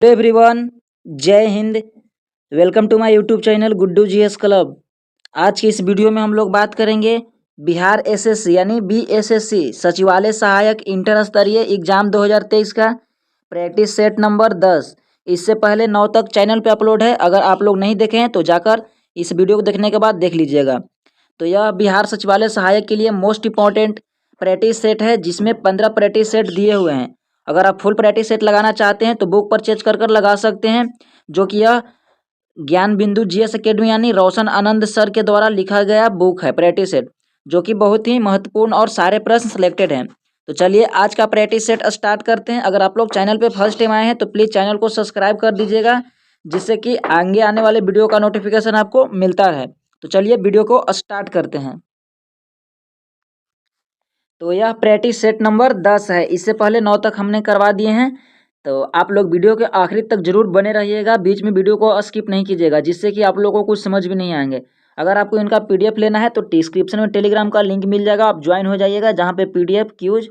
Hello everyone, Jai Hind. Welcome to my YouTube channel Guddu GS club. आज की इस वीडियो में हम लोग बात करेंगे बिहार एसएससी यानी बीएसएससी सचिवालय सहायक इंटर स्तरीय एग्जाम 2023 का प्रैक्टिस सेट नंबर 10। इससे पहले 9 तक चैनल पे अपलोड है। अगर आप लोग नहीं देखे हैं तो जाकर इस वीडियो को देखने के बाद देख लीजिएगा। तो यह बिहार सचिवालय सहायक के लिए मोस्ट इंपॉर्टेंट प्रैक्टिस सेट है, जिसमें 15 प्रैक्टिस सेट दिए हुए हैं। अगर आप फुल प्रैक्टिस सेट लगाना चाहते हैं तो बुक परचेज कर लगा सकते हैं, जो कि यह ज्ञान बिंदु जीएस एकेडमी यानी रोशन आनंद सर के द्वारा लिखा गया बुक है प्रैक्टिस सेट, जो कि बहुत ही महत्वपूर्ण और सारे प्रश्न सिलेक्टेड हैं। तो चलिए आज का प्रैक्टिस सेट स्टार्ट करते हैं। अगर आप लोग चैनल पे फर्स्ट टाइम आए हैं तो प्लीज़ चैनल को सब्सक्राइब कर दीजिएगा, जिससे कि आगे आने वाले वीडियो का नोटिफिकेशन आपको मिलता रहे। तो चलिए वीडियो को स्टार्ट करते हैं। तो यह प्रैक्टिस सेट नंबर 10 है। इससे पहले 9 तक हमने करवा दिए हैं। तो आप लोग वीडियो के आखिरी तक जरूर बने रहिएगा, बीच में वीडियो को स्किप नहीं कीजिएगा, जिससे कि आप लोगों को कुछ समझ भी नहीं आएंगे। अगर आपको इनका पीडीएफ लेना है तो डिस्क्रिप्शन में टेलीग्राम का लिंक मिल जाएगा, आप ज्वाइन हो जाइएगा, जहाँ पे पीडीएफ क्यूज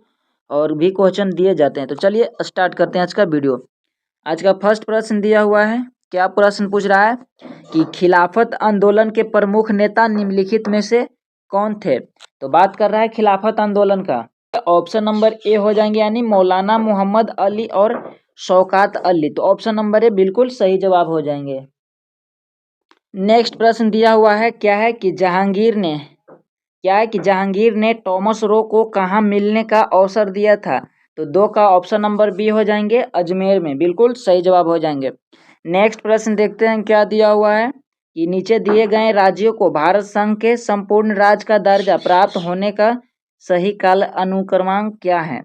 और भी क्वेश्चन दिए जाते हैं। तो चलिए स्टार्ट करते हैं आज का वीडियो। आज का फर्स्ट प्रश्न दिया हुआ है। क्या प्रश्न पूछ रहा है कि खिलाफत आंदोलन के प्रमुख नेता निम्नलिखित में से कौन थे। तो बात कर रहा है खिलाफत आंदोलन का। ऑप्शन नंबर ए हो जाएंगे यानी मौलाना मोहम्मद अली और शौकत अली। तो ऑप्शन नंबर ए बिल्कुल सही जवाब हो जाएंगे। नेक्स्ट प्रश्न दिया हुआ है क्या है कि जहांगीर ने टॉमस रो को कहाँ मिलने का अवसर दिया था। तो 2 का ऑप्शन नंबर बी हो जाएंगे अजमेर में, बिल्कुल सही जवाब हो जाएंगे। नेक्स्ट प्रश्न देखते हैं क्या दिया हुआ है कि नीचे दिए गए राज्यों को भारत संघ के संपूर्ण राज्य का दर्जा प्राप्त होने का सही काल अनुक्रमांक क्या है,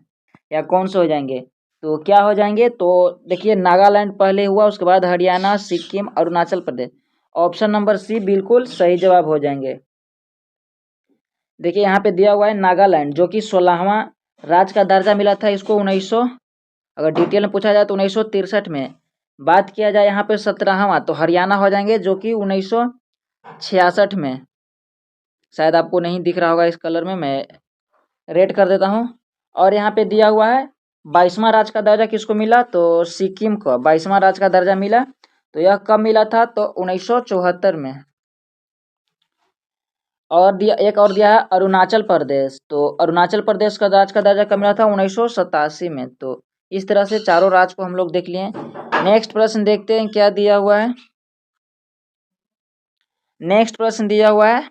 या कौन से हो जाएंगे। तो क्या हो जाएंगे, तो देखिए नागालैंड पहले हुआ, उसके बाद Haryana, Sikkim, Arunachal Pradesh. Option number C बिल्कुल सही जवाब हो जाएंगे। देखिए यहाँ पे दिया हुआ है नागालैंड, जो कि 16वां राज्य का दर्जा मिला था इसको 1900, अगर डिटेल में पूछा जाए तो 1963 में। बात किया जाए यहाँ पे 17वां, तो हरियाणा हो जाएंगे, जो कि 1966 में। शायद आपको नहीं दिख रहा होगा इस कलर में, मैं रेड कर देता हूँ। और यहाँ पे दिया हुआ है 22वां राज्य का दर्जा किसको मिला, तो सिक्किम को 22वां राज्य का दर्जा मिला। तो यह कब मिला था, तो 1974 में। और एक और दिया है अरुणाचल प्रदेश, तो अरुणाचल प्रदेश का राज्य का दर्जा कब मिला था, 1987 में। तो इस तरह से चारों राज्य को हम लोग देख लिए। नेक्स्ट प्रश्न देखते हैं क्या दिया हुआ है। नेक्स्ट प्रश्न दिया हुआ है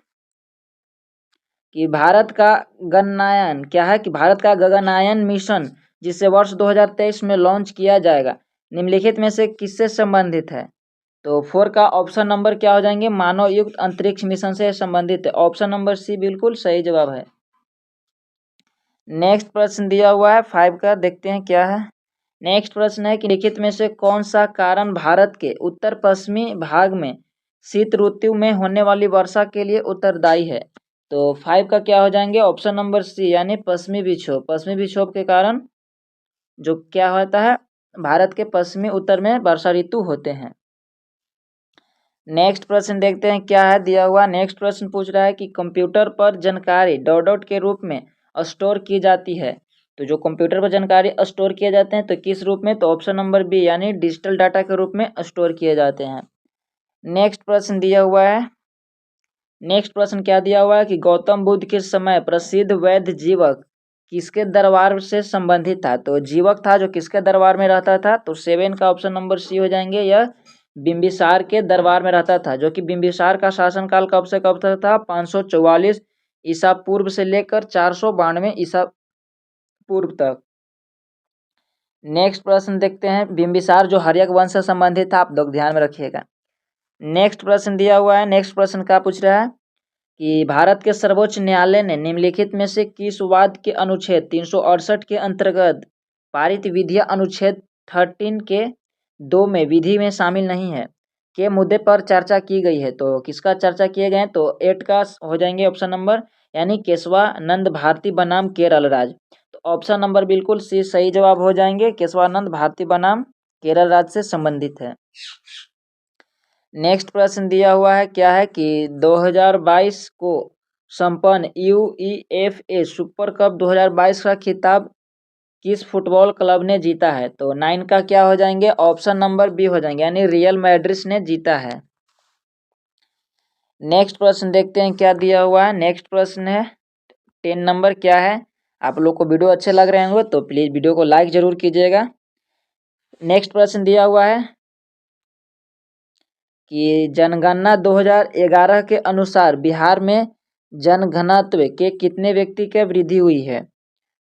कि भारत का गगनयान मिशन, जिसे वर्ष 2023 में लॉन्च किया जाएगा, निम्नलिखित में से किससे संबंधित है। तो 4 का ऑप्शन नंबर क्या हो जाएंगे, मानव युक्त अंतरिक्ष मिशन से संबंधित है। ऑप्शन नंबर सी बिल्कुल सही जवाब है। नेक्स्ट प्रश्न दिया हुआ है 5 का, देखते हैं क्या है। नेक्स्ट प्रश्न है कि लिखित में से कौन सा कारण भारत के उत्तर पश्चिमी भाग में शीत ऋतु में होने वाली वर्षा के लिए उत्तरदायी है। तो 5 का क्या हो जाएंगे, ऑप्शन नंबर सी यानी पश्चिमी विक्षोभ। पश्चिमी विक्षोभ के कारण जो क्या होता है, भारत के पश्चिमी उत्तर में वर्षा ऋतु होते हैं। नेक्स्ट प्रश्न देखते हैं क्या है दिया हुआ। नेक्स्ट प्रश्न पूछ रहा है कि कंप्यूटर पर जानकारी डॉट डॉट के रूप में स्टोर की जाती है। तो जो कंप्यूटर पर जानकारी स्टोर किए जाते हैं तो किस रूप में, तो ऑप्शन नंबर बी यानी डिजिटल डाटा के रूप में स्टोर किए जाते हैं। नेक्स्ट प्रश्न दिया हुआ है। नेक्स्ट प्रश्न क्या दिया हुआ है कि गौतम बुद्ध के समय प्रसिद्ध वैद्य जीवक किसके दरबार से संबंधित था। तो जीवक था जो किसके दरबार में रहता था, तो 7 का ऑप्शन नंबर सी हो जाएंगे, यह बिंबिसार के दरबार में रहता था, जो कि बिंबिसार का शासनकाल कब से कब तक था, 544 ईसा पूर्व से लेकर 492 ईसा पूर्व तक। नेक्स्ट प्रश्न देखते हैं, बिंबिसार जो हर्यक वंश से संबंधित था, आप लोग ध्यान में रखिएगा। नेक्स्ट प्रश्न दिया हुआ है। नेक्स्ट प्रश्न क्या पूछ रहा है कि भारत के सर्वोच्च न्यायालय ने निम्नलिखित में से किस वाद के अनुच्छेद 368 के अंतर्गत पारित विधियां अनुच्छेद 13 के 2 में विधि में शामिल नहीं है के मुद्दे पर चर्चा की गई है। तो किसका चर्चा किए गए हैं, तो 8 का हो जाएंगे ऑप्शन नंबर, यानी केशवानंद भारती बनाम केरल राज्य। तो ऑप्शन नंबर बिल्कुल सी सही जवाब हो जाएंगे, केशवानंद भारती बनाम केरल राज्य से संबंधित है। नेक्स्ट प्रश्न दिया हुआ है क्या है कि 2022 को संपन्न UEFA सुपर कप 2022 का खिताब किस फुटबॉल क्लब ने जीता है? तो 9 का क्या हो जाएंगे? ऑप्शन नंबर बी हो जाएंगे, यानी रियल मैड्रिड ने जीता है। नेक्स्ट प्रश्न देखते हैं क्या दिया हुआ है। नेक्स्ट प्रश्न है 10 नंबर, क्या है? आप लोग को वीडियो अच्छे लग रहे होंगे तो प्लीज़ वीडियो को लाइक जरूर कीजिएगा। नेक्स्ट प्रश्न दिया हुआ है कि जनगणना 2011 के अनुसार बिहार में जनघनत्व के कितने व्यक्ति की वृद्धि हुई है?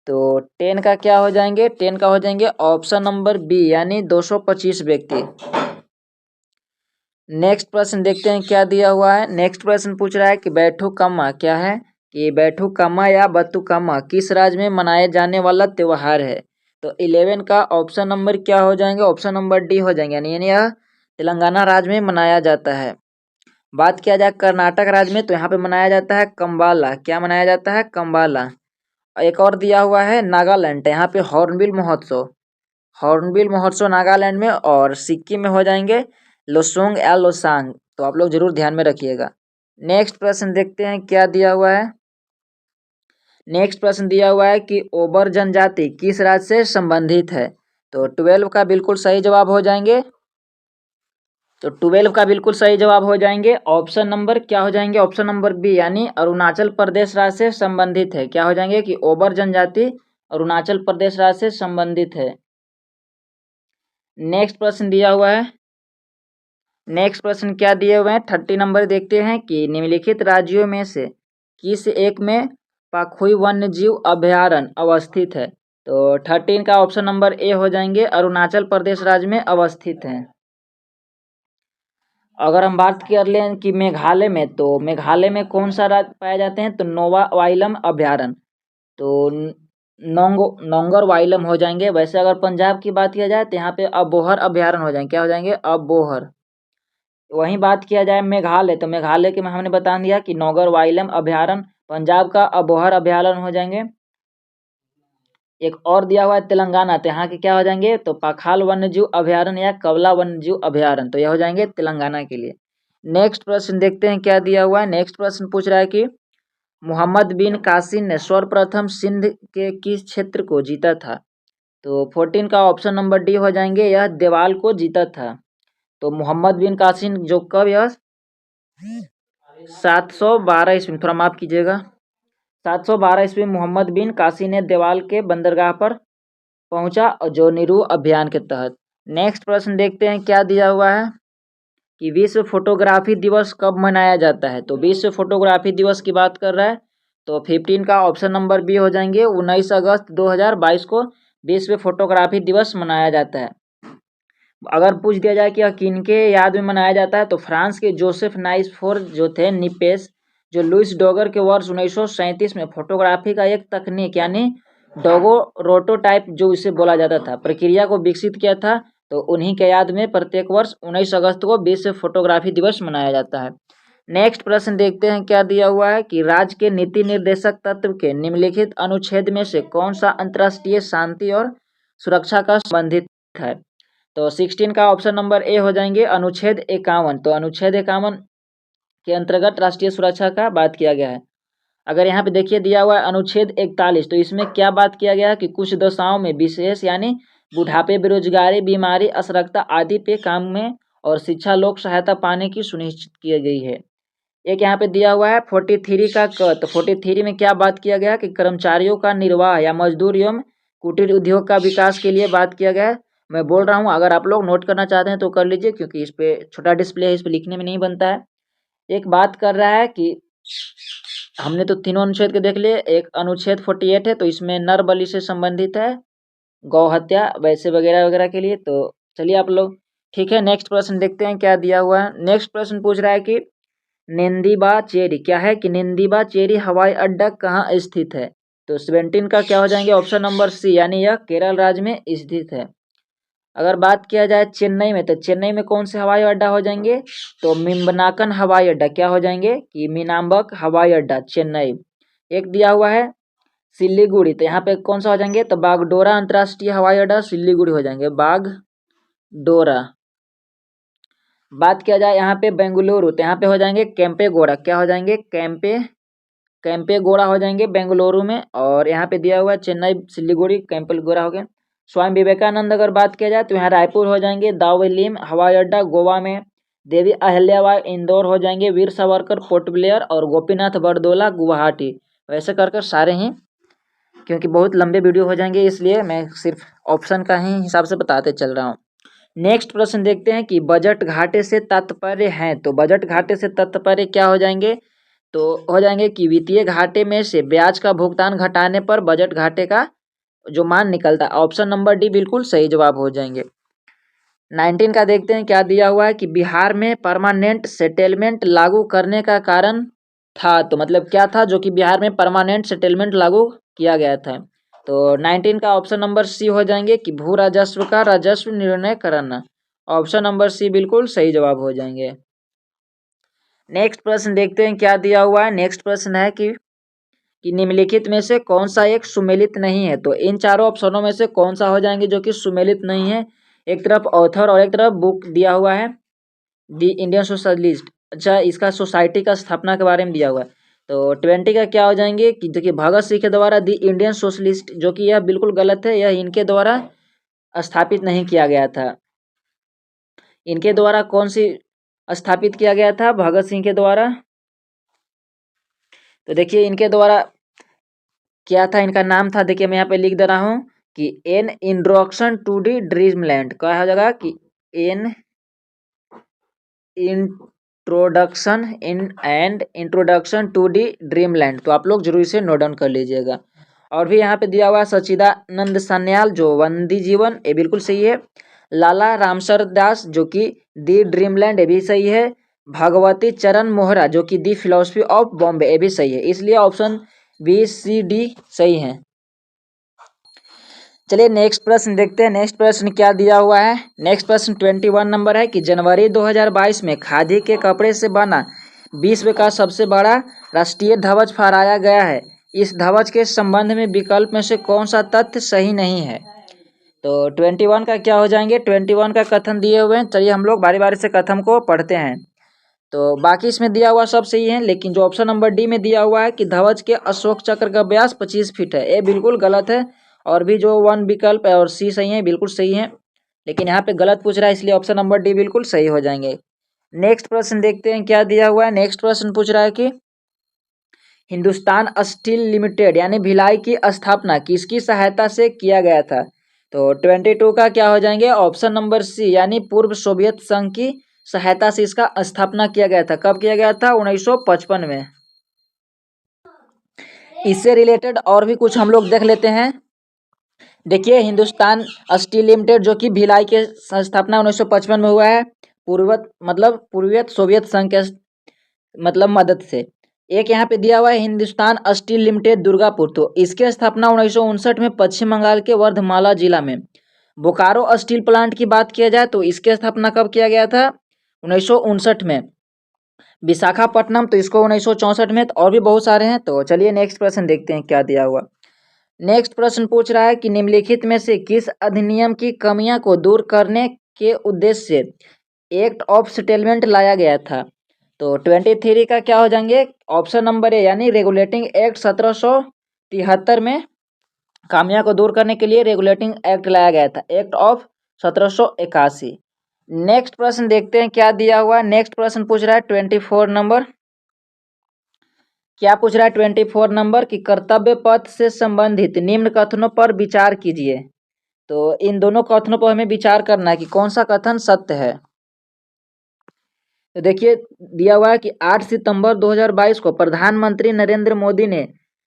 तो 10 का क्या हो जाएंगे? 10 का हो जाएंगे ऑप्शन नंबर बी, यानी 225 व्यक्ति। नेक्स्ट प्रश्न देखते हैं क्या दिया हुआ है। नेक्स्ट प्रश्न पूछ रहा है कि बैठुकम्मा क्या है? कि बैठुकम्मा या बतुकम्मा किस राज्य में मनाया जाने वाला त्यौहार है? तो 11 का ऑप्शन नंबर क्या हो जाएंगे? ऑप्शन नंबर डी हो जाएंगे, यानी यह तेलंगाना राज्य में मनाया जाता है। बात किया जाए कर्नाटक राज्य में, तो यहाँ पे मनाया जाता है कम्बाला। क्या मनाया जाता है? कम्बाला। एक और दिया हुआ है नागालैंड, यहाँ पे हॉर्नबिल महोत्सव, हॉर्नबिल महोत्सव नागालैंड में। और सिक्किम में हो जाएंगे लोसोंग या लोसांग। तो आप लोग जरूर ध्यान में रखिएगा। नेक्स्ट प्रश्न देखते हैं क्या दिया हुआ है। नेक्स्ट प्रश्न दिया हुआ है कि ओबर जनजाति किस राज्य से संबंधित है? तो 12 का बिल्कुल सही जवाब हो जाएंगे। तो 12 का बिल्कुल सही जवाब हो जाएंगे ऑप्शन नंबर क्या हो जाएंगे? ऑप्शन नंबर बी, यानी अरुणाचल प्रदेश राज्य से संबंधित है। क्या हो जाएंगे कि ओबर जनजाति अरुणाचल प्रदेश राज्य से संबंधित है। नेक्स्ट प्रश्न दिया हुआ है। नेक्स्ट प्रश्न क्या दिए हुए हैं? 30 नंबर देखते हैं कि निम्नलिखित राज्यों में से किस एक में पाखुई वन्यजीव अभयारण्य अवस्थित है? तो 13 का ऑप्शन नंबर ए हो जाएंगे, अरुणाचल प्रदेश राज्य में अवस्थित है। अगर हम बात कर लें कि मेघालय में, तो मेघालय में कौन सा राज्य पाए जाते हैं? तो नोवा वाइलम अभयारण्य, तो नोंगर वाइलम हो जाएंगे। वैसे अगर पंजाब की बात किया जाए तो यहाँ पे अबोहर अभयारण्य हो जाएंगे। क्या हो जाएंगे? अबोहर। वहीं बात किया जाए मेघालय, तो मेघालय के में हमने बता दिया कि नौगर वाइलम अभयारण्य, पंजाब का अबोहर अभयारण्य हो जाएंगे। एक और दिया हुआ है तेलंगाना, तो यहाँ के क्या हो जाएंगे? तो पाखाल वन्यजीव अभयारण्य या कवला वन्यजीव अभयारण्य, तो यह हो जाएंगे तेलंगाना के लिए। नेक्स्ट प्रश्न देखते हैं क्या दिया हुआ है। नेक्स्ट प्रश्न पूछ रहा है कि मोहम्मद बिन कासिम ने सर्वप्रथम सिंध के किस क्षेत्र को जीता था? तो 14 का ऑप्शन नंबर डी हो जाएंगे, यह देवाल को जीता था। तो मोहम्मद बिन कासिम जो कब, यह 712 ईस्वी, थोड़ा माफ कीजिएगा, 712 ईस्वी मोहम्मद बिन कासिम ने देवाल के बंदरगाह पर पहुंचा, जो निरू अभियान के तहत। नेक्स्ट प्रश्न देखते हैं क्या दिया हुआ है कि विश्व फोटोग्राफी दिवस कब मनाया जाता है? तो विश्व फोटोग्राफी दिवस की बात कर रहा है, तो 15 का ऑप्शन नंबर बी हो जाएंगे, 19 अगस्त 2022 को विश्व फोटोग्राफी दिवस मनाया जाता है। अगर पूछ दिया जाए कि यह किनके याद में मनाया जाता है, तो फ्रांस के जोसेफ नाइसफोर जो थे निपेस, जो लुइस डॉगर के वर्ष 1937 में फोटोग्राफी का एक तकनीक यानी डोगोरोटोटाइप जो इसे बोला जाता था प्रक्रिया को विकसित किया था, तो उन्हीं के याद में प्रत्येक वर्ष 19 अगस्त को विश्व फोटोग्राफी दिवस मनाया जाता है। नेक्स्ट प्रश्न देखते हैं क्या दिया हुआ है कि राज्य के नीति निर्देशक तत्व के निम्नलिखित अनुच्छेद में से कौन सा अंतर्राष्ट्रीय शांति और सुरक्षा का संबंधित है? तो 16 का ऑप्शन नंबर ए हो जाएंगे, अनुच्छेद 51। तो अनुच्छेद 51 के अंतर्गत राष्ट्रीय सुरक्षा का बात किया गया है। अगर यहाँ पे देखिए दिया हुआ है अनुच्छेद 41, तो इसमें क्या बात किया गया है कि कुछ दशाओं में विशेष यानी बुढ़ापे, बेरोजगारी, बीमारी, असरक्ता आदि पे काम में और शिक्षा लोक सहायता पाने की सुनिश्चित की गई है। एक यहाँ पे दिया हुआ है 43 का तो 43 में क्या बात किया गया कि कर्मचारियों का निर्वाह या मजदूर एवं कुटीर उद्योग का विकास के लिए बात किया गया है। मैं बोल रहा हूँ, अगर आप लोग नोट करना चाहते हैं तो कर लीजिए, क्योंकि इस पे छोटा डिस्प्ले है, इस पे लिखने में नहीं बनता है। एक बात कर रहा है कि हमने तो तीनों अनुच्छेद के देख लिए। एक अनुच्छेद 48 है, तो इसमें नर बलि से संबंधित है, गौ हत्या वैसे वगैरह वगैरह के लिए। तो चलिए आप लोग, ठीक है। नेक्स्ट प्रश्न देखते हैं क्या दिया हुआ है। नेक्स्ट प्रश्न पूछ रहा है कि निंदिबा चेरी क्या है? कि निंदिबा चेरी हवाई अड्डा कहाँ स्थित है? तो 17 का क्या हो जाएंगे? ऑप्शन नंबर सी, यानी यह केरल राज्य में स्थित है। अगर बात किया जाए चेन्नई में, तो चेन्नई में कौन से हवाई अड्डा हो जाएंगे? तो मिम्बनाकन हवाई अड्डा। क्या हो जाएंगे? कि मीनाम्बक हवाई अड्डा चेन्नई। एक दिया हुआ है सिल्लीगुड़ी, तो यहाँ पे कौन सा हो जाएंगे? तो बागडोरा अंतर्राष्ट्रीय हवाई अड्डा सिल्लीगुड़ी हो जाएंगे, बागडोरा। बात किया जाए यहाँ पे बेंगलुरु, तो यहाँ पे हो जाएंगे कैंपेगौड़ा। क्या हो जाएंगे? कैंपेगौड़ा हो जाएंगे बेंगलुरु में, और यहाँ पे दिया हुआ है चेन्नई सिलीगुड़ी कैंपेगौड़ा हो गया। स्वामी विवेकानंद अगर बात किया जाए तो यहाँ रायपुर हो जाएंगे, दावोलिम हवाई अड्डा गोवा में, देवी अहिल्याबाई इंदौर हो जाएंगे, वीर सावरकर पोर्ट ब्लेयर, और गोपीनाथ बरदोला गुवाहाटी। वैसे कर कर सारे ही, क्योंकि बहुत लंबे वीडियो हो जाएंगे इसलिए मैं सिर्फ ऑप्शन का ही हिसाब से बताते चल रहा हूँ। नेक्स्ट प्रश्न देखते हैं कि बजट घाटे से तात्पर्य है। तो बजट घाटे से तात्पर्य क्या हो जाएंगे, तो हो जाएंगे कि वित्तीय घाटे में से ब्याज का भुगतान घटाने पर बजट घाटे का जो मान निकलता है। ऑप्शन नंबर डी बिल्कुल सही जवाब हो जाएंगे। 19 का देखते हैं क्या दिया हुआ है कि बिहार में परमानेंट सेटलमेंट लागू करने का कारण था। तो मतलब क्या था जो कि बिहार में परमानेंट सेटलमेंट लागू किया गया था। तो 19 का ऑप्शन नंबर सी हो जाएंगे कि भू राजस्व का राजस्व निर्णय करना। ऑप्शन नंबर सी बिल्कुल सही जवाब हो जाएंगे। नेक्स्ट प्रश्न देखते हैं क्या दिया हुआ है। नेक्स्ट प्रश्न है कि निम्नलिखित में से कौन सा एक सुमेलित नहीं है। तो इन चारों ऑप्शनों में से कौन सा हो जाएंगे जो कि सुमेलित नहीं है। एक तरफ ऑथर और एक तरफ बुक दिया हुआ है, दी इंडियन सोशलिस्ट। अच्छा, इसका सोसाइटी का स्थापना के बारे में दिया हुआ है। तो 20 का क्या हो जाएंगे कि देखिए भगत सिंह के द्वारा दी इंडियन सोशलिस्ट, जो कि यह बिल्कुल गलत है, यह इनके द्वारा स्थापित नहीं किया गया था। इनके द्वारा कौन सी स्थापित किया गया था, भगत सिंह के द्वारा। तो देखिए इनके द्वारा क्या था, इनका नाम था, देखिए मैं यहाँ पे लिख दे रहा हूँ कि an introduction to the dreamland. क्या हो जाएगा कि an introduction to the dreamland. तो आप लोग जरूर से नोट डाउन कर लीजिएगा। और भी यहाँ पे दिया हुआ है सच्चिदानंद सान्याल जो वंदी जीवन, ये बिल्कुल सही है। लाला रामसर दास जो कि दी ड्रीमलैंड, ये भी सही है। भगवती चरण मोहरा जो कि दी फिलोसफी ऑफ बॉम्बे, ये भी सही है। इसलिए ऑप्शन बी सी डी सही है। चलिए नेक्स्ट प्रश्न देखते हैं। नेक्स्ट प्रश्न क्या दिया हुआ है। नेक्स्ट प्रश्न 21 नंबर है कि जनवरी 2022 में खादी के कपड़े से बना विश्व का सबसे बड़ा राष्ट्रीय ध्वज फहराया गया है। इस ध्वज के संबंध में विकल्प में से कौन सा तथ्य सही नहीं है। तो 21 का क्या हो जाएंगे। 21 का कथन दिए हुए हैं। चलिए हम लोग बारी बारी से कथन को पढ़ते हैं। तो बाकी इसमें दिया हुआ सब सही है, लेकिन जो ऑप्शन नंबर डी में दिया हुआ है कि ध्वज के अशोक चक्र का व्यास 25 फीट है, ये बिल्कुल गलत है। और भी जो 1 विकल्प है और सी सही है, बिल्कुल सही है, लेकिन यहाँ पे गलत पूछ रहा है, इसलिए ऑप्शन नंबर डी बिल्कुल सही हो जाएंगे। नेक्स्ट प्रश्न देखते हैं क्या दिया हुआ है। नेक्स्ट प्रश्न पूछ रहा है कि हिंदुस्तान स्टील लिमिटेड यानी भिलाई की स्थापना किसकी सहायता से किया गया था। तो 22 का क्या हो जाएंगे। ऑप्शन नंबर सी यानी पूर्व सोवियत संघ की सहायता से इसका स्थापना किया गया था। कब किया गया था, 1955 में। इससे रिलेटेड और भी कुछ हम लोग देख लेते हैं। देखिए हिंदुस्तान स्टील लिमिटेड जो कि भिलाई के स्थापना 1955 में हुआ है, पूर्वीय सोवियत संघ के मतलब मदद से। एक यहाँ पे दिया हुआ है हिंदुस्तान स्टील लिमिटेड दुर्गापुर, तो इसकी स्थापना 1959 में पश्चिम बंगाल के वर्धमाला जिला में। बोकारो स्टील प्लांट की बात किया जाए तो इसकी स्थापना कब किया गया था, 1959 में। विशाखापट्टनम तो इसको 1964 में। और भी बहुत सारे हैं। तो चलिए नेक्स्ट प्रश्न देखते हैं क्या दिया हुआ। नेक्स्ट प्रश्न पूछ रहा है कि निम्नलिखित में से किस अधिनियम की कमियां को दूर करने के उद्देश्य से एक्ट ऑफ सेटलमेंट लाया गया था। तो 23 का क्या हो जाएंगे। ऑप्शन नंबर ए यानी रेगुलेटिंग एक्ट 1773 में खामियां को दूर करने के लिए रेगुलेटिंग एक्ट लाया गया था, एक्ट ऑफ 1781। नेक्स्ट प्रश्न देखते हैं क्या दिया हुआ है। नेक्स्ट प्रश्न पूछ रहा है 24 नंबर। क्या पूछ रहा है 24 नंबर कि कर्तव्य पथ से संबंधित निम्न कथनों पर विचार कीजिए। तो इन दोनों कथनों पर हमें विचार करना है कि कौन सा कथन सत्य है। तो देखिए दिया हुआ है कि 8 सितंबर 2022 को प्रधानमंत्री नरेंद्र मोदी ने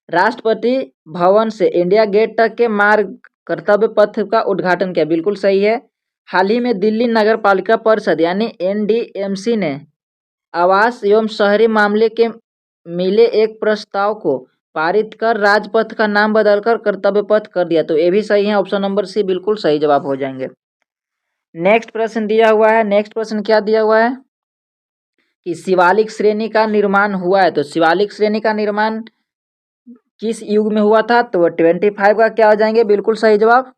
राष्ट्रपति भवन से इंडिया गेट तक के मार्ग कर्तव्य पथ का उद्घाटन किया, बिल्कुल सही है। हाल ही में दिल्ली नगर पालिका परिषद यानी एनडीएमसी ने आवास एवं शहरी मामले के मिले एक प्रस्ताव को पारित कर राजपथ का नाम बदलकर कर्तव्य पथ कर दिया। तो ये भी सही है, ऑप्शन नंबर सी बिल्कुल सही जवाब हो जाएंगे। नेक्स्ट प्रश्न दिया हुआ है। नेक्स्ट प्रश्न क्या दिया हुआ है कि शिवालिक श्रेणी का निर्माण हुआ है। तो शिवालिक श्रेणी का निर्माण किस युग में हुआ था। तो 25 का क्या हो जाएंगे, बिल्कुल सही जवाब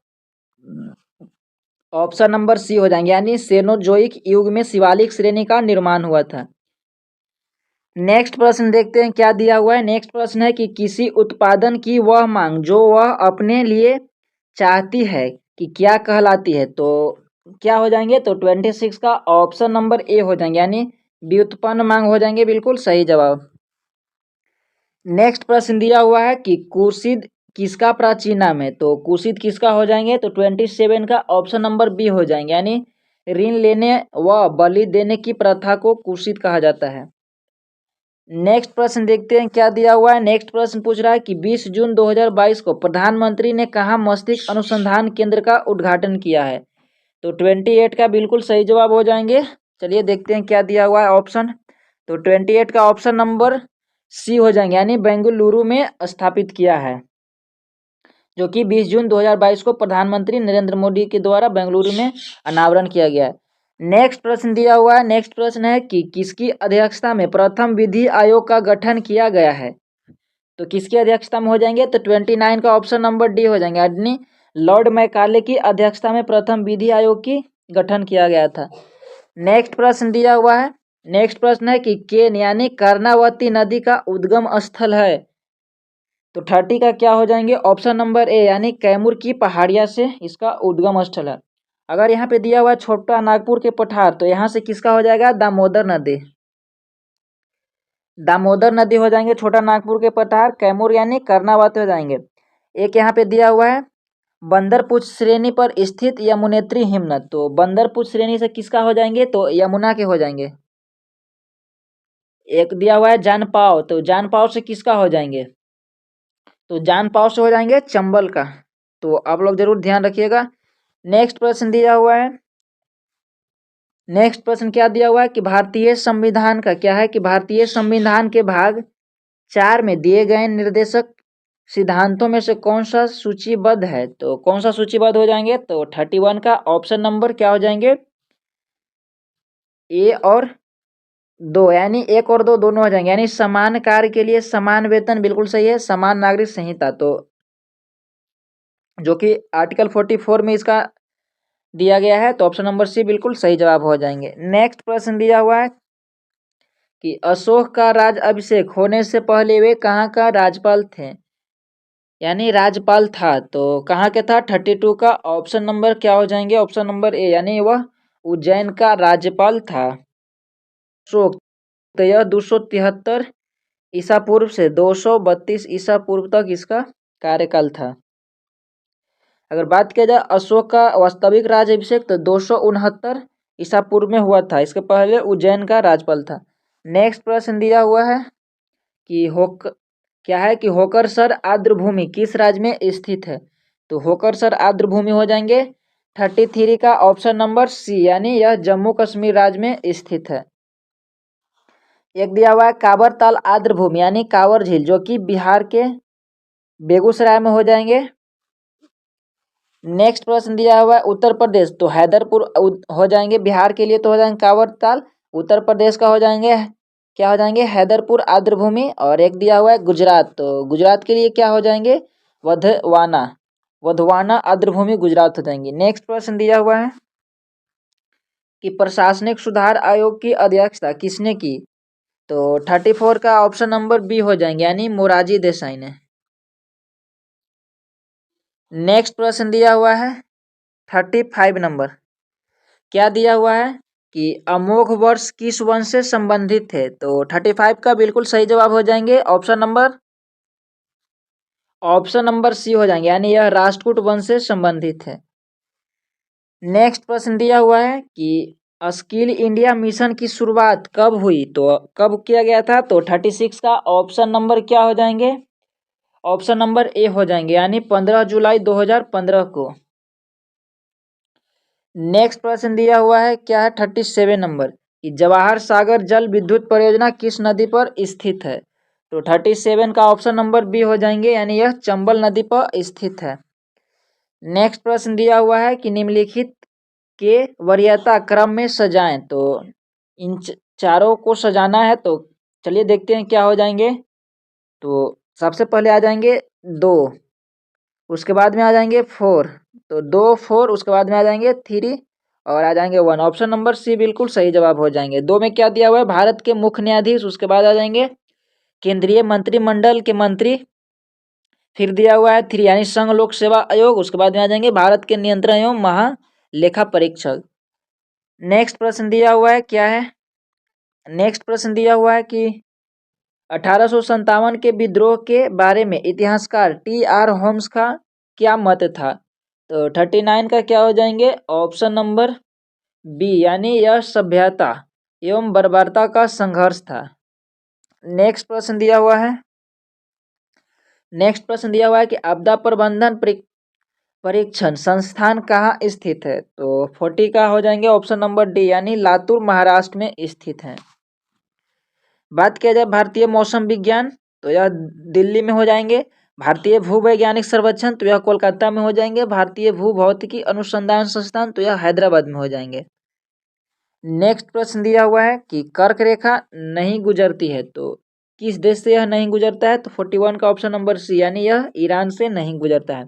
ऑप्शन नंबर सी हो जाएंगे, यानी सेनोजोइक युग में शिवालिक श्रेणी का निर्माण हुआ था। नेक्स्ट प्रश्न देखते हैं क्या दिया हुआ है। नेक्स्ट प्रश्न है कि किसी उत्पादन की वह मांग जो वह अपने लिए चाहती है कि क्या कहलाती है। तो क्या हो जाएंगे, तो 26 का ऑप्शन नंबर ए हो जाएंगे, यानी व्युत्पन्न मांग हो जाएंगे, बिल्कुल सही जवाब। नेक्स्ट प्रश्न दिया हुआ है कि कुर्सिद किसका प्राचीन नाम है। तो कुर्सिद किसका हो जाएंगे, तो 27 का ऑप्शन नंबर बी हो जाएंगे, यानी ऋण लेने व बलि देने की प्रथा को कुर्सिद कहा जाता है। नेक्स्ट प्रश्न देखते हैं क्या दिया हुआ है। नेक्स्ट प्रश्न पूछ रहा है कि 20 जून 2022 को प्रधानमंत्री ने कहाँ मस्तिष्क अनुसंधान केंद्र का उद्घाटन किया है। तो 28 का बिल्कुल सही जवाब हो जाएंगे। चलिए देखते हैं क्या दिया हुआ है ऑप्शन। तो 28 का ऑप्शन नंबर सी हो जाएंगे, यानी बेंगलुरु में स्थापित किया है, जो कि 20 जून 2022 को प्रधानमंत्री नरेंद्र मोदी के द्वारा बेंगलुरु में अनावरण किया गया है। नेक्स्ट प्रश्न दिया हुआ है। नेक्स्ट प्रश्न है कि किसकी अध्यक्षता में प्रथम विधि आयोग का गठन किया गया है। तो किसकी अध्यक्षता में हो जाएंगे, तो 29 का ऑप्शन नंबर डी हो जाएंगे, यानी लॉर्ड मैकाले की अध्यक्षता में प्रथम विधि आयोग की गठन किया गया था। नेक्स्ट प्रश्न दिया हुआ है। नेक्स्ट प्रश्न है कि केन यानी कर्णावती नदी का उद्गम स्थल है। तो 30 का क्या हो जाएंगे, ऑप्शन नंबर ए, यानी कैमूर की पहाड़िया से इसका उद्गम स्थल है। अगर यहाँ पे दिया हुआ है छोटा नागपुर के पठार, तो यहाँ से किसका हो जाएगा, दामोदर नदी। दामोदर नदी हो जाएंगे छोटा नागपुर के पठार, कैमूर यानी कर्णावती हो जाएंगे। एक यहाँ पे दिया हुआ है बंदरपुछ श्रेणी पर स्थित यमुनेत्री हिमनद। तो बंदरपुछ श्रेणी से किसका हो जाएंगे, तो यमुना के हो जाएंगे। एक दिया हुआ है जानपाव, तो जानपाव से किसका हो जाएंगे, तो जानपाव से हो जाएंगे चंबल का। तो आप लोग जरूर ध्यान रखिएगा। नेक्स्ट प्रश्न दिया हुआ है। नेक्स्ट प्रश्न क्या दिया हुआ है कि भारतीय संविधान का क्या है, कि भारतीय संविधान के भाग 4 में दिए गए निर्देशक सिद्धांतों में से कौन सा सूचीबद्ध है। तो कौन सा सूचीबद्ध हो जाएंगे, तो 31 का ऑप्शन नंबर क्या हो जाएंगे, ए और 2, यानी 1 और 2 दोनों हो जाएंगे, यानी समान कार्य के लिए समान वेतन, बिल्कुल सही है, समान नागरिक संहिता। तो जो कि आर्टिकल 44 में इसका दिया गया है, तो ऑप्शन नंबर सी बिल्कुल सही जवाब हो जाएंगे। नेक्स्ट प्रश्न दिया हुआ है कि अशोक का राज अभिषेक होने से पहले वे कहाँ का राज्यपाल थे, यानी राज्यपाल था, तो कहाँ के था। 32 का ऑप्शन नंबर क्या हो जाएंगे, ऑप्शन नंबर ए, यानी वह उज्जैन का राज्यपाल था। अशोक, तो यह 273 ईसा पूर्व से 232 ईसा पूर्व तक इसका कार्यकाल था। अगर बात किया जाए अशोक का वास्तविक राज्याभिषेक, तो 269 ईसा पूर्व में हुआ था, इसके पहले उज्जैन का राज्यपाल था। नेक्स्ट प्रश्न दिया हुआ है कि क्या है कि होकरसर आर्द्रभूमि किस राज्य में स्थित है। तो होकरसर आर्द्रभूमि हो जाएंगे 33 का ऑप्शन नंबर सी, यानी यह जम्मू कश्मीर राज्य में स्थित है। एक दिया हुआ है काबर ताल आर्द्रभूमि, यानी कांवर झील, जो कि बिहार के बेगूसराय में हो जाएंगे। नेक्स्ट प्रश्न दिया हुआ है उत्तर प्रदेश, तो हैदरपुर हो जाएंगे, बिहार के लिए तो हो जाएंगे कांवर ताल, उत्तर प्रदेश का हो जाएंगे क्या हो जाएंगे, हैदरपुर आर्द्रभूमि। और एक दिया हुआ है गुजरात, तो गुजरात के लिए क्या हो जाएंगे, वधवाना, वधवाना आर्द्रभूमि गुजरात हो जाएंगे। नेक्स्ट प्रश्न दिया हुआ है कि प्रशासनिक सुधार आयोग की अध्यक्षता किसने की। तो 34 का ऑप्शन नंबर बी हो जाएंगे, यानी मोरारजी देसाई ने। नेक्स्ट प्रश्न दिया हुआ है 35 नंबर, क्या दिया हुआ है कि अमोघ वर्ष किस वंश से संबंधित है। तो 35 का बिल्कुल सही जवाब हो जाएंगे, ऑप्शन नंबर सी हो जाएंगे, यानी यह राष्ट्रकूट वंश से संबंधित है। नेक्स्ट प्रश्न दिया हुआ है कि स्किल इंडिया मिशन की शुरुआत कब हुई, तो कब किया गया था। तो 36 का ऑप्शन नंबर क्या हो जाएंगे, ऑप्शन नंबर ए हो जाएंगे, यानी 15 जुलाई 2015 को। नेक्स्ट प्रश्न दिया हुआ है क्या है 37 नंबर, कि जवाहर सागर जल विद्युत परियोजना किस नदी पर स्थित है। तो 37 का ऑप्शन नंबर बी हो जाएंगे, यानी यह चंबल नदी पर स्थित है। नेक्स्ट प्रश्न दिया हुआ है कि निम्नलिखित के वरीयता क्रम में सजाएं। तो इन चारों को सजाना है, तो चलिए देखते हैं क्या हो जाएंगे। तो सबसे पहले आ जाएंगे 2, उसके बाद में आ जाएंगे 4, तो 2 4, उसके बाद में आ जाएंगे 3 और आ जाएंगे 1। ऑप्शन नंबर सी बिल्कुल सही जवाब हो जाएंगे। 2 में क्या दिया हुआ है, भारत के मुख्य न्यायाधीश, उसके बाद आ जाएंगे केंद्रीय मंत्रिमंडल के मंत्री, फिर दिया हुआ है 3 यानी संघ लोक सेवा आयोग, उसके बाद में आ जाएंगे भारत के नियंत्रण एवं महालेखा परीक्षक। नेक्स्ट प्रश्न दिया हुआ है क्या है, नेक्स्ट प्रश्न दिया हुआ है कि 1857 के विद्रोह के बारे में इतिहासकार टी.आर. होम्स का क्या मत था। तो 39 का क्या हो जाएंगे, ऑप्शन नंबर बी यानी यह सभ्यता एवं बर्बरता का संघर्ष था। नेक्स्ट प्रश्न दिया हुआ है, नेक्स्ट प्रश्न दिया हुआ है कि आपदा प्रबंधन परीक्षण संस्थान कहाँ स्थित है। तो 40 का हो जाएंगे ऑप्शन नंबर डी यानी लातूर महाराष्ट्र में स्थित है। बात किया जाए भारतीय मौसम विज्ञान तो यह दिल्ली में हो जाएंगे। भारतीय भूवैज्ञानिक सर्वेक्षण तो यह कोलकाता में हो जाएंगे। भारतीय भू भौतिकी अनुसंधान संस्थान तो यह हैदराबाद में हो जाएंगे। नेक्स्ट प्रश्न दिया हुआ है कि कर्क रेखा नहीं गुजरती है, तो किस देश से यह नहीं गुजरता है। तो 41 का ऑप्शन नंबर सी यानी यह ईरान से नहीं गुजरता है।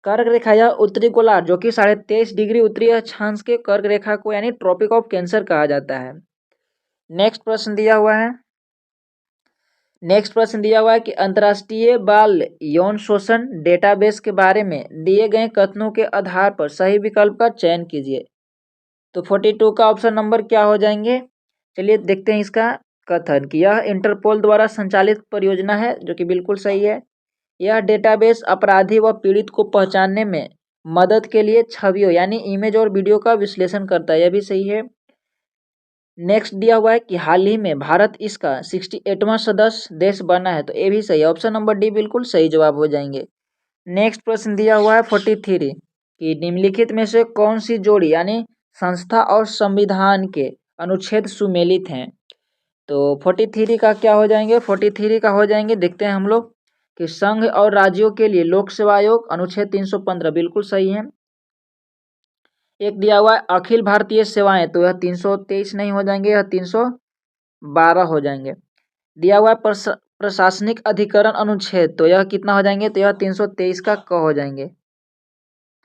कर्क रेखा यह उत्तरी गोलार्ध जो कि 23.5 डिग्री उत्तरी अक्षांश के कर्क रेखा को यानी ट्रॉपिक ऑफ कैंसर कहा जाता है। नेक्स्ट प्रश्न दिया हुआ है, नेक्स्ट प्रश्न दिया हुआ है कि अंतर्राष्ट्रीय बाल यौन शोषण डेटाबेस के बारे में दिए गए कथनों के आधार पर सही विकल्प का चयन कीजिए। तो 42 का ऑप्शन नंबर क्या हो जाएंगे, चलिए देखते हैं इसका कथन कि यह इंटरपोल द्वारा संचालित परियोजना है, जो कि बिल्कुल सही है। यह डेटाबेस अपराधी व पीड़ित को पहचानने में मदद के लिए छवियों यानी इमेज और वीडियो का विश्लेषण करता है, यह भी सही है। नेक्स्ट दिया हुआ है कि हाल ही में भारत इसका 68वां सदस्य देश बना है, तो ये भी सही है। ऑप्शन नंबर डी बिल्कुल सही जवाब हो जाएंगे। नेक्स्ट प्रश्न दिया हुआ है 43 कि निम्नलिखित में से कौन सी जोड़ी यानी संस्था और संविधान के अनुच्छेद सुमेलित हैं। तो 43 का क्या हो जाएंगे, 43 का हो जाएंगे देखते हैं हम लोग कि संघ और राज्यों के लिए लोक सेवा आयोग अनुच्छेद 315 बिल्कुल सही है। एक दिया हुआ है अखिल भारतीय सेवाएं, तो यह 323 नहीं हो जाएंगे, यह 312 हो जाएंगे। दिया हुआ है प्रशासनिक अधिकरण अनुच्छेद, तो यह कितना हो जाएंगे, तो यह 323 का क हो जाएंगे,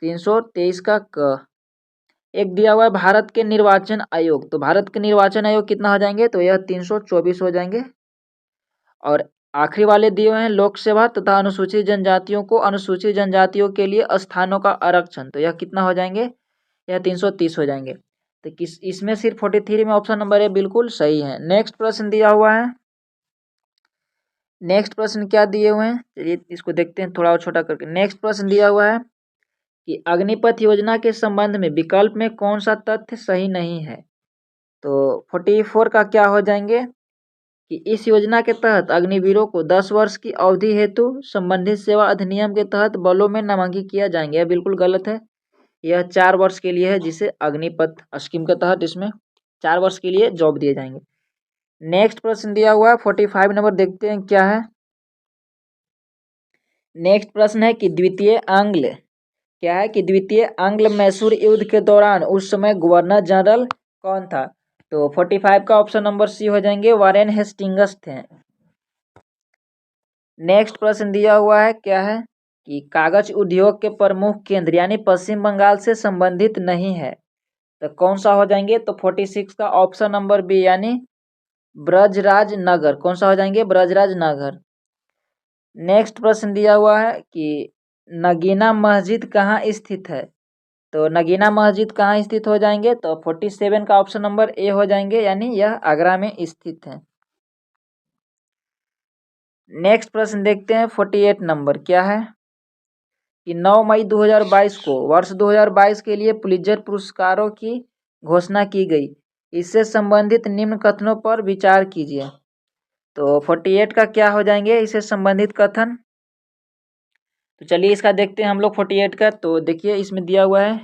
323 का क। एक दिया हुआ है भारत के निर्वाचन आयोग, तो भारत के निर्वाचन आयोग कितना हो जाएंगे, तो यह 324 हो जाएंगे। और आखिरी वाले दिए हुए हैं लोक सेवा तथा अनुसूचित जनजातियों को अनुसूचित जनजातियों के लिए स्थानों का आरक्षण, तो यह कितना हो जाएंगे, यह 330 हो जाएंगे। तो किस इसमें सिर्फ 43 में ऑप्शन नंबर ए बिल्कुल सही है। नेक्स्ट प्रश्न दिया हुआ है, नेक्स्ट प्रश्न क्या दिए हुए हैं, चलिए इसको देखते हैं थोड़ा और छोटा करके। नेक्स्ट प्रश्न दिया हुआ है कि अग्निपथ योजना के संबंध में विकल्प में कौन सा तथ्य सही नहीं है। तो 44 का क्या हो जाएंगे कि इस योजना के तहत अग्निवीरों को 10 वर्ष की अवधि हेतु संबंधित सेवा अधिनियम के तहत बलों में नामांकित किया जाएंगे, यह बिल्कुल गलत है। यह 4 वर्ष के लिए है, जिसे अग्निपथ स्कीम के तहत इसमें 4 वर्ष के लिए जॉब दिए जाएंगे। नेक्स्ट प्रश्न दिया हुआ है 45 नंबर, देखते हैं क्या है। नेक्स्ट प्रश्न है कि द्वितीय आंग्ल क्या है कि द्वितीय आंग्ल मैसूर युद्ध के दौरान उस समय गवर्नर जनरल कौन था। तो 45 का ऑप्शन नंबर सी हो जाएंगे, वारेन हेस्टिंग्स थे। नेक्स्ट प्रश्न दिया हुआ है क्या है कि कागज उद्योग के प्रमुख केंद्र यानी पश्चिम बंगाल से संबंधित नहीं है, तो कौन सा हो जाएंगे। तो 46 का ऑप्शन नंबर बी यानी ब्रजराज नगर, कौन सा हो जाएंगे, ब्रजराज नगर। नेक्स्ट प्रश्न दिया हुआ है कि नगीना मस्जिद कहाँ स्थित है। तो नगीना मस्जिद कहाँ स्थित हो जाएंगे, तो 47 का ऑप्शन नंबर ए हो जाएंगे, यानी यह आगरा में स्थित है। नेक्स्ट प्रश्न देखते हैं 48 नंबर क्या है कि 9 मई 2022 को वर्ष 2022 के लिए पुलित्जर पुरस्कारों की घोषणा की गई, इससे संबंधित निम्न कथनों पर विचार कीजिए। तो 48 का क्या हो जाएंगे इससे संबंधित कथन। तो चलिए इसका देखते हैं हम लोग 48 का। तो देखिए इसमें दिया हुआ है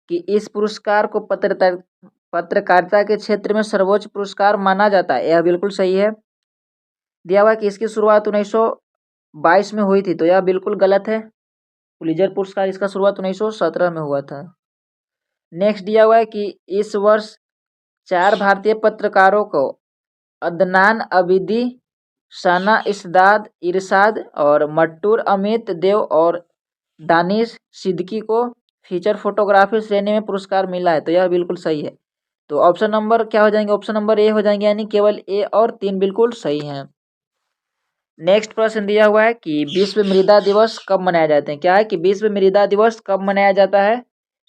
कि इस पुरस्कार को पत्रकारिता के क्षेत्र में सर्वोच्च पुरस्कार माना जाता है, यह बिल्कुल सही है। दिया हुआ है कि इसकी शुरुआत 1922 में हुई थी, तो यह बिल्कुल गलत है। पुलित्जर पुरस्कार इसका शुरुआत 1917 में हुआ था। नेक्स्ट दिया हुआ है कि इस वर्ष 4 भारतीय पत्रकारों को अदनान अबिदी, सना इरशाद और मट्टूर अमित देव और दानिश सिद्दीकी को फीचर फोटोग्राफी श्रेणी में पुरस्कार मिला है, तो यह बिल्कुल सही है। तो ऑप्शन नंबर क्या हो जाएंगे, ऑप्शन नंबर ए हो जाएंगे, यानी केवल ए और 3 बिल्कुल सही हैं। नेक्स्ट प्रश्न दिया हुआ है कि विश्व मृदा दिवस कब मनाया जाते हैं। क्या है कि विश्व मृदा दिवस कब मनाया जाता है,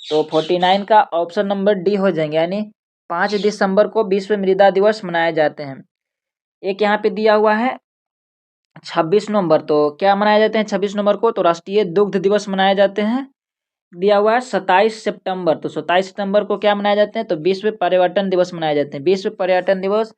तो 49 का ऑप्शन नंबर डी हो जाएंगे, यानी 5 दिसंबर को विश्व मृदा दिवस मनाए जाते हैं। एक यहाँ पे दिया हुआ है 26 नवंबर, तो क्या मनाए जाते हैं 26 नवंबर को, तो राष्ट्रीय दुग्ध दिवस मनाए जाते हैं। दिया हुआ है 27 सितंबर, तो 27 सितंबर को क्या मनाए जाते हैं, तो विश्व पर्यटन दिवस मनाए जाते हैं, विश्व पर्यटन दिवस।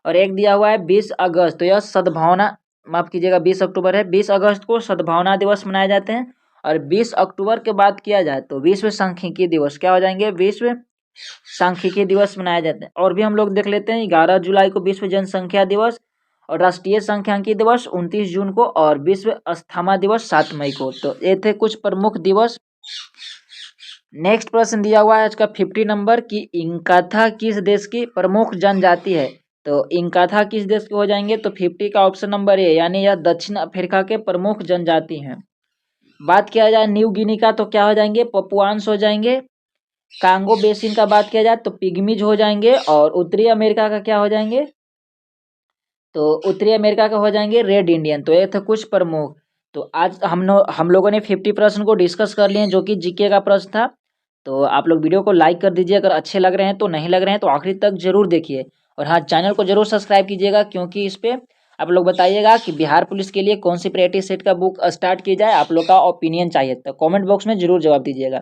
और एक दिया हुआ है 20 अगस्त, तो यह सद्भावना, माफ कीजिएगा 20 अक्टूबर है, 20 अगस्त को सद्भावना दिवस मनाए जाते हैं। और 20 अक्टूबर के बाद किया जाए तो विश्व सांख्यिकी दिवस क्या हो जाएंगे, विश्व सांख्यिकी दिवस मनाए जाते हैं। और भी हम लोग देख लेते हैं, 11 जुलाई को विश्व जनसंख्या दिवस, और राष्ट्रीय सांख्यिकी दिवस 29 जून को, और विश्व अस्थमा दिवस 7 मई को। तो ये थे कुछ प्रमुख दिवस। नेक्स्ट प्रश्न दिया हुआ है आज का 50 नंबर की इंकाथा किस देश की प्रमुख जनजाति है, तो इंकाथा किस देश के हो जाएंगे, तो 50 का ऑप्शन नंबर ए, यानी यह दक्षिण अफ्रीका के प्रमुख जनजाति हैं। बात किया जाए न्यू गिनी का, तो क्या हो जाएंगे, पपुआन्स हो जाएंगे। कांगो बेसिन का बात किया जाए तो पिग्मीज हो जाएंगे। और उत्तरी अमेरिका का क्या हो जाएंगे, तो उत्तरी अमेरिका का हो जाएंगे रेड इंडियन। तो ये थे कुछ प्रमुख। तो आज हम लोगों ने 50 प्रश्न को डिस्कस कर लिए, जो कि जीके का प्रश्न था। तो आप लोग वीडियो को लाइक कर दीजिए अगर अच्छे लग रहे हैं, तो नहीं लग रहे हैं तो आखिरी तक जरूर देखिए। और हाँ, चैनल को जरूर सब्सक्राइब कीजिएगा, क्योंकि इस पे आप लोग बताइएगा कि बिहार पुलिस के लिए कौन सी प्रैक्टिस सेट का बुक स्टार्ट की जाए, आप लोग का ओपिनियन चाहिए, तो कॉमेंट बॉक्स में जरूर जवाब दीजिएगा।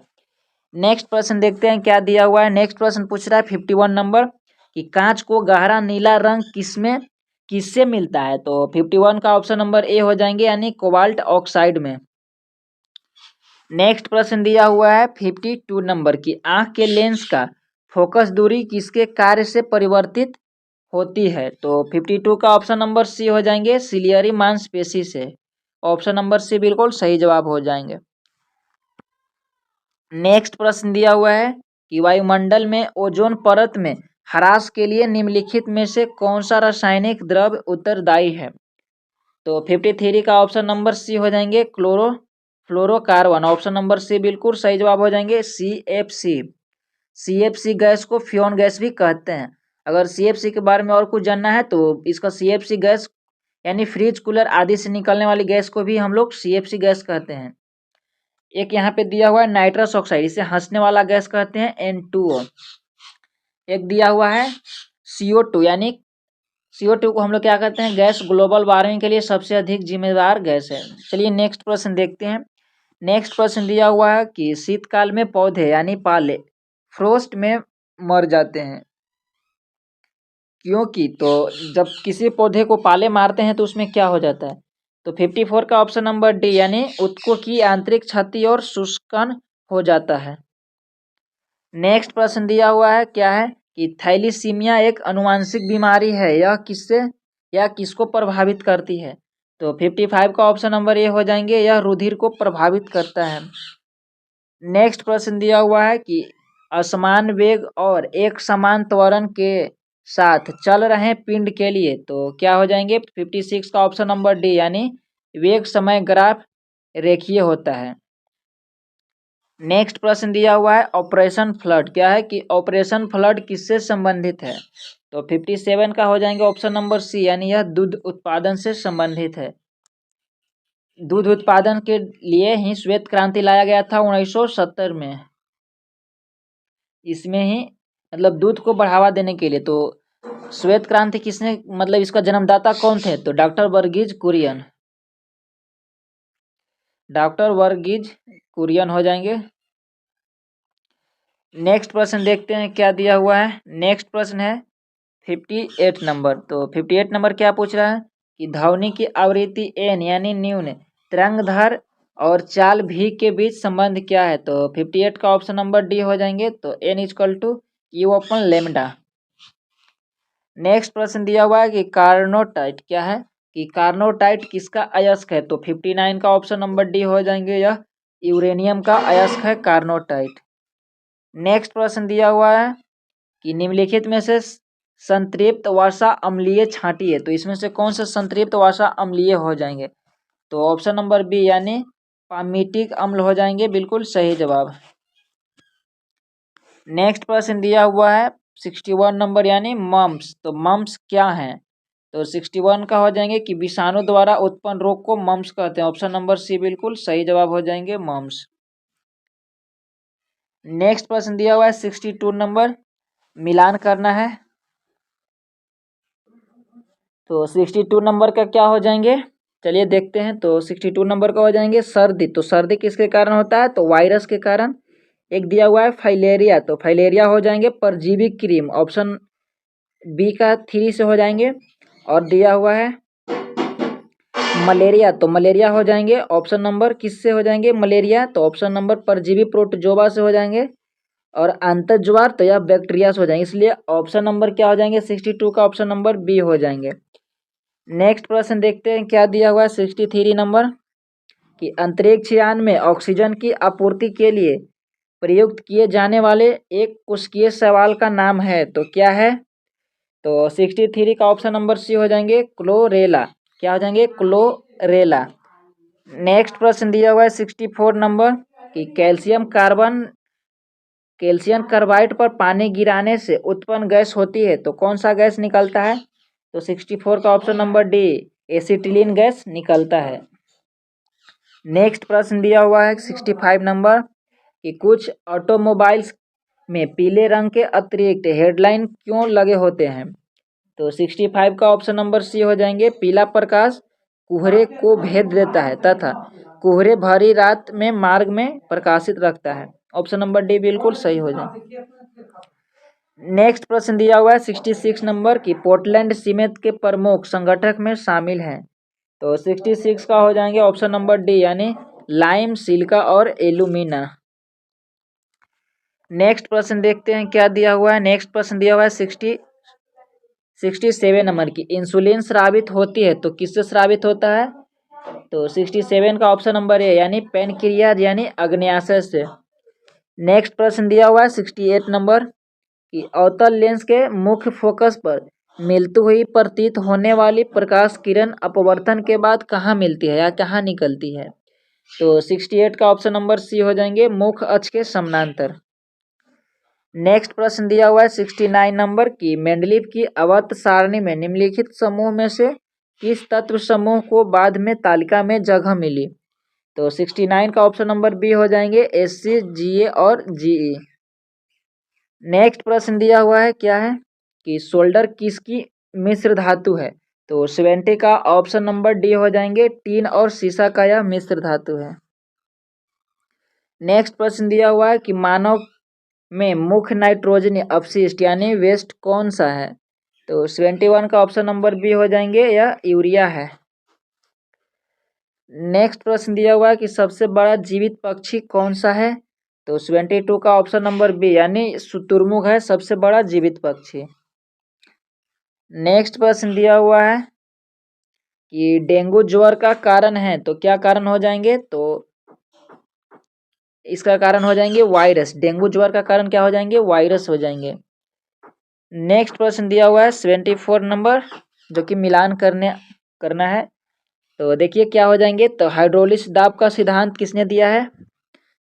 नेक्स्ट प्रश्न देखते हैं क्या दिया हुआ है। नेक्स्ट प्रश्न पूछ रहा है 51 नंबर कि कांच को गहरा नीला रंग किससे मिलता है, तो 51 का ऑप्शन नंबर ए हो जाएंगे, यानी कोबाल्ट ऑक्साइड में। नेक्स्ट प्रश्न दिया हुआ है 52 नंबर की आंख के लेंस का फोकस दूरी किसके कार्य से परिवर्तित होती है, तो 52 का ऑप्शन नंबर सी हो जाएंगे, सिलियरी मांसपेशी से। ऑप्शन नंबर सी बिल्कुल सही जवाब हो जाएंगे। नेक्स्ट प्रश्न दिया हुआ है कि वायुमंडल में ओजोन परत में ह्रास के लिए निम्नलिखित में से कौन सा रासायनिक द्रव्य उत्तरदायी है, तो 53 का ऑप्शन नंबर सी हो जाएंगे, फ्लोरोकार्बन। ऑप्शन नंबर सी बिल्कुल सही जवाब हो जाएंगे, CFC। CFC गैस को फ्योन गैस भी कहते हैं। अगर CFC के बारे में और कुछ जानना है तो इसका CFC गैस यानी फ्रिज कूलर आदि से निकलने वाली गैस को भी हम लोग CFC गैस कहते हैं। एक यहाँ पे दिया हुआ है नाइट्रस ऑक्साइड, इसे हंसने वाला गैस कहते हैं, N2O। एक दिया हुआ है CO2, यानी CO2 को हम लोग क्या कहते हैं, गैस ग्लोबल वार्मिंग के लिए सबसे अधिक जिम्मेदार गैस है। चलिए नेक्स्ट प्रश्न देखते हैं। नेक्स्ट प्रश्न दिया हुआ है कि शीतकाल में पौधे यानी पाले फ्रोस्ट में मर जाते हैं, क्योंकि, तो जब किसी पौधे को पाले मारते हैं तो उसमें क्या हो जाता है, तो 54 का ऑप्शन नंबर डी, यानी उत्तकों की आंतरिक क्षति और शुष्कन हो जाता है। नेक्स्ट प्रश्न दिया हुआ है क्या है कि थैलीसीमिया एक अनुवांशिक बीमारी है, यह किसको प्रभावित करती है, तो 55 का ऑप्शन नंबर ए हो जाएंगे, यह रुधिर को प्रभावित करता है। नेक्स्ट प्रश्न दिया हुआ है कि असमान वेग और एक समान त्वरण के साथ चल रहे पिंड के लिए, तो क्या हो जाएंगे, 56 का ऑप्शन नंबर डी, यानी वेग समय ग्राफ रेखीय होता है। नेक्स्ट प्रश्न दिया हुआ है ऑपरेशन फ्लड, क्या है कि ऑपरेशन फ्लड किससे संबंधित है, तो 57 का हो जाएंगे ऑप्शन नंबर सी, यानी यह दूध उत्पादन से संबंधित है। दूध उत्पादन के लिए ही श्वेत क्रांति लाया गया था 1970 में, इसमें ही मतलब दूध को बढ़ावा देने के लिए। तो श्वेत क्रांति किसने, मतलब इसका जन्मदाता कौन थे, तो डॉक्टर वर्गीज कुरियन, डॉक्टर वर्गीज कुरियन हो जाएंगे। नेक्स्ट प्रश्न देखते हैं क्या दिया हुआ है। नेक्स्ट प्रश्न है 58 नंबर, तो 58 नंबर क्या पूछ रहा है कि ध्वनि की आवृत्ति n यानी न्यून तरंगधर और चाल v के बीच संबंध क्या है, तो 58 का ऑप्शन नंबर डी हो जाएंगे, तो n = U/λ। नेक्स्ट प्रश्न दिया हुआ है कि कार्नोटाइट, क्या है कि कार्नोटाइट किसका अयस्क है, तो 59 का ऑप्शन नंबर डी हो जाएंगे, यह यूरेनियम का अयस्क है कार्नोटाइट। नेक्स्ट प्रश्न दिया हुआ है कि निम्नलिखित में से संतृप्त वसा अम्लीय छांटी है, तो इसमें से कौन सा संतृप्त वसा अम्लीय हो जाएंगे, तो ऑप्शन नंबर बी, यानी पामीटिक अम्ल हो जाएंगे, बिल्कुल सही जवाब। नेक्स्ट प्रश्न दिया हुआ है 61 नंबर यानी मम्प्स। तो मम्प्स क्या है? तो 61 का हो जाएंगे कि विषाणु द्वारा उत्पन्न रोग को मम्प्स कहते हैं। ऑप्शन नंबर सी बिल्कुल सही जवाब हो जाएंगे मम्प्स। नेक्स्ट प्रश्न दिया हुआ है 62 नंबर, मिलान करना है। तो 62 नंबर का क्या हो जाएंगे, चलिए देखते हैं। तो 62 नंबर का हो जाएंगे सर्दी। तो सर्दी किसके कारण होता है? तो वायरस के कारण। एक दिया हुआ है फाइलेरिया। तो फाइलेरिया हो जाएंगे परजीवी क्रीम। ऑप्शन बी का 3 से हो जाएंगे। और दिया हुआ है मलेरिया। तो मलेरिया हो जाएंगे ऑप्शन नंबर किससे हो जाएंगे मलेरिया? तो ऑप्शन नंबर परजीवी प्रोटोजोआ से हो जाएंगे। और आंतज्वार तो यह बैक्टीरिया से हो जाएंगे। इसलिए ऑप्शन नंबर क्या हो जाएंगे 62 का ऑप्शन नंबर बी हो जाएंगे। नेक्स्ट प्रश्न देखते हैं क्या दिया हुआ है 63 नंबर, कि अंतरिक्ष यान में ऑक्सीजन की आपूर्ति के लिए प्रयुक्त किए जाने वाले एक कोशिकीय शैवाल का नाम है। तो क्या है? तो 63 का ऑप्शन नंबर सी हो जाएंगे क्लोरेला। क्या हो जाएंगे? क्लोरेला। नेक्स्ट प्रश्न दिया हुआ है 64 नंबर, कि कैल्शियम कार्बाइड पर पानी गिराने से उत्पन्न गैस होती है। तो कौन सा गैस निकलता है? तो 64 का option number D acetylene gas निकलता है। नेक्स्ट प्रश्न दिया हुआ है 65 नंबर, कि कुछ ऑटोमोबाइल्स में पीले रंग के अतिरिक्त हेडलाइन क्यों लगे होते हैं? तो 65 का ऑप्शन नंबर सी हो जाएंगे पीला प्रकाश कोहरे को भेद देता है तथा कोहरे भरी रात में मार्ग में प्रकाशित रखता है। ऑप्शन नंबर डी बिल्कुल सही हो जाए। नेक्स्ट प्रश्न दिया हुआ है 66 नंबर, की पोर्टलैंड सीमेंट के प्रमुख संगठक में शामिल हैं। तो 66 का हो जाएंगे ऑप्शन नंबर डी यानी लाइम, सिलिका और एल्यूमिना। नेक्स्ट प्रश्न देखते हैं क्या दिया हुआ है। नेक्स्ट प्रश्न दिया हुआ है 67 नंबर, की इंसुलिन स्रावित होती है तो किससे स्रावित होता है? तो 67 का ऑप्शन नंबर ए यानी पैनक्रियाज यानी अग्न्याशय से। नेक्स्ट प्रश्न दिया हुआ है 68 नंबर, कि अवतल लेंस के मुख्य फोकस पर मिलती हुई प्रतीत होने वाली प्रकाश किरण अपवर्तन के बाद कहाँ मिलती है या कहाँ निकलती है? तो 68 का ऑप्शन नंबर सी हो जाएंगे मुख्य अक्ष के समानांतर। नेक्स्ट प्रश्न दिया हुआ है 69 नंबर, की मेंडलीव की अवत्त सारणी में निम्नलिखित समूह में से किस तत्व समूह को बाद में तालिका में जगह मिली? तो 69 का ऑप्शन नंबर बी हो जाएंगे एससी, जीए और जीई। नेक्स्ट प्रश्न दिया हुआ है क्या है, कि सोल्डर किसकी मिश्र धातु है? तो 70 का ऑप्शन नंबर डी हो जाएंगे टीन और सीसा का यह मिश्र धातु है। नेक्स्ट प्रश्न दिया हुआ है कि मानव में मुख्य नाइट्रोजनी अपशिष्ट यानी वेस्ट कौन सा है? तो 71 का ऑप्शन नंबर बी हो जाएंगे यह यूरिया है। नेक्स्ट प्रश्न दिया हुआ है कि सबसे बड़ा जीवित पक्षी कौन सा है? तो 72 का ऑप्शन नंबर बी यानी शुतुरमुर्ग है सबसे बड़ा जीवित पक्षी। नेक्स्ट प्रश्न दिया हुआ है कि डेंगू ज्वर का कारण है तो क्या कारण हो जाएंगे? तो इसका कारण हो जाएंगे वायरस। डेंगू ज्वर का कारण क्या हो जाएंगे? वायरस हो जाएंगे। नेक्स्ट प्रश्न दिया हुआ है 74 नंबर, जो कि मिलान करना है। तो देखिए क्या हो जाएंगे। तो हाइड्रोलिक दाब का सिद्धांत किसने दिया है?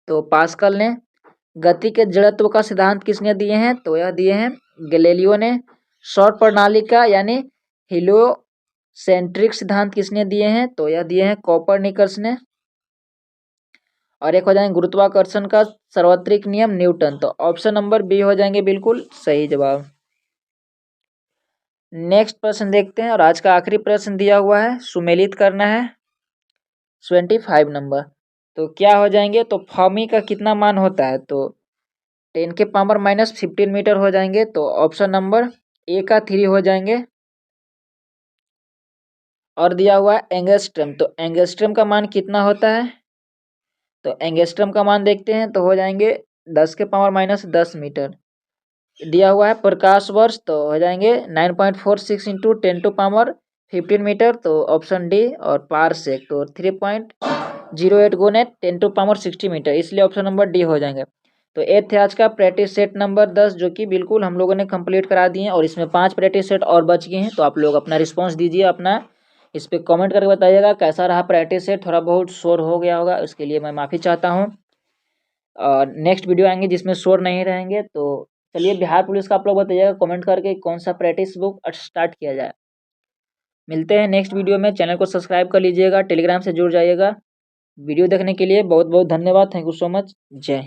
तो पास्कल ने। गति के जड़त्व का सिद्धांत किसने दिए हैं? तो यह दिए हैं गैलीलियो ने। सौर प्रणाली का यानी हेलियोसेंट्रिक सिद्धांत किसने दिए हैं? तो यह दिए हैं कोपरनिकस ने। और एक हो जाएंगे गुरुत्वाकर्षण का सार्वत्रिक नियम न्यूटन। तो ऑप्शन नंबर बी हो जाएंगे बिल्कुल सही जवाब। नेक्स्ट प्रश्न देखते हैं और आज का आखिरी प्रश्न दिया हुआ है सुमेलित करना है 25 नंबर। तो क्या हो जाएंगे? तो फर्मी का कितना मान होता है? तो 10 के पावर -15 मीटर हो जाएंगे। तो ऑप्शन नंबर ए का 3 हो जाएंगे। और दिया हुआ है एंगस्ट्रम। तो एंगस्ट्रम का मान कितना होता है? तो एंगस्ट्रम का मान देखते हैं तो हो जाएंगे 10 के पावर -10 मीटर। दिया हुआ है प्रकाश वर्ष तो हो जाएंगे 9.46 इंटू 10⁻15 मीटर। तो ऑप्शन डी। और पारसेक तो 3.08 गुने 10⁻60 मीटर, इसलिए ऑप्शन नंबर डी हो जाएंगे। तो ये थे आज का प्रैक्टिस सेट नंबर 10, जो कि बिल्कुल हम लोगों ने कंप्लीट करा दिए हैं और इसमें 5 प्रैक्टिस सेट और बच गए हैं। तो आप लोग अपना रिस्पॉन्स दीजिए, अपना इस पर कमेंट करके बताइएगा कैसा रहा प्रैक्टिस सेट। थोड़ा बहुत शोर हो गया होगा, उसके लिए मैं माफ़ी चाहता हूँ। नेक्स्ट वीडियो आएंगे जिसमें शोर नहीं रहेंगे। तो चलिए, बिहार पुलिस का आप लोग बताइएगा कमेंट करके कौन सा प्रैक्टिस बुक स्टार्ट किया जाए। मिलते हैं नेक्स्ट वीडियो में। चैनल को सब्सक्राइब कर लीजिएगा, टेलीग्राम से जुड़ जाइएगा। वीडियो देखने के लिए बहुत बहुत धन्यवाद। Thank you so much. जय हिंद।